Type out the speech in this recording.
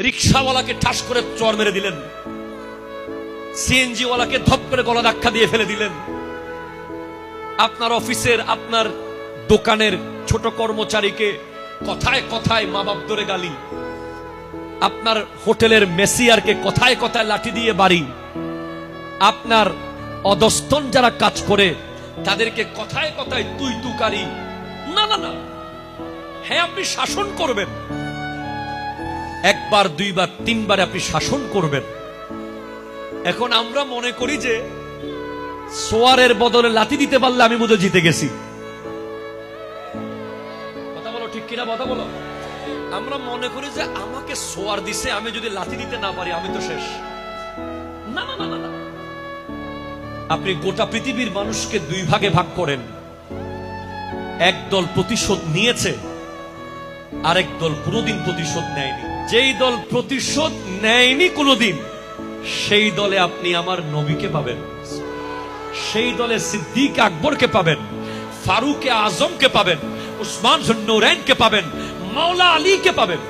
রিক্সাওয়ালাকে ঠাস করে চড় মেরে দিলেন, সিএনজি ওয়ালাকে ধপ করে গলা ধাক্কা দিয়ে ফেলে দিলেন, আপনার অফিসের আপনার দোকানের ছোট কর্মচারীকে কথায় কথায় মা বাপ ধরে গালি, আপনার হোটেলের মেসিয়ারকে কথায় কথায় লাঠি দিয়ে বাড়ি, আপনার অধস্তন যারা কাজ করে তাদেরকে কথায় কথায় তুই তুকারি। না না না, হ্যাঁ আপনি শাসন করবেন, একবার দুইবার তিনবার আপনি শাসন করবেন। এখন আমরা মনে করি যে সোয়ারের বদলে লাথি দিতে পারলে আমি বোধহয় জিতে গেছি। কথা বলো, ঠিক কিনা কথা বলো। আমরা মনে করি যে আমাকে সোয়ার দিছে, আমি যদি লাথি দিতে না পারি আমি তো শেষ। না না না না, আপনি গোটা পৃথিবীর মানুষকে দুই ভাগে ভাগ করেন, এক দল প্রতিশোধ নিয়েছে, আরেক দল কোনোদিন প্রতিশোধ নেয়নি। যেই দল প্রতিশোধ নেয়নি কোনোদিন, সেই দলে আপনি আমার নবীকে পাবেন, সেই দলে সিদ্দিক আকবরকে পাবেন, ফারুক আজমকে পাবেন, উসমান জুন্নুরাইনকে পাবেন, মাওলা আলীকে পাবেন।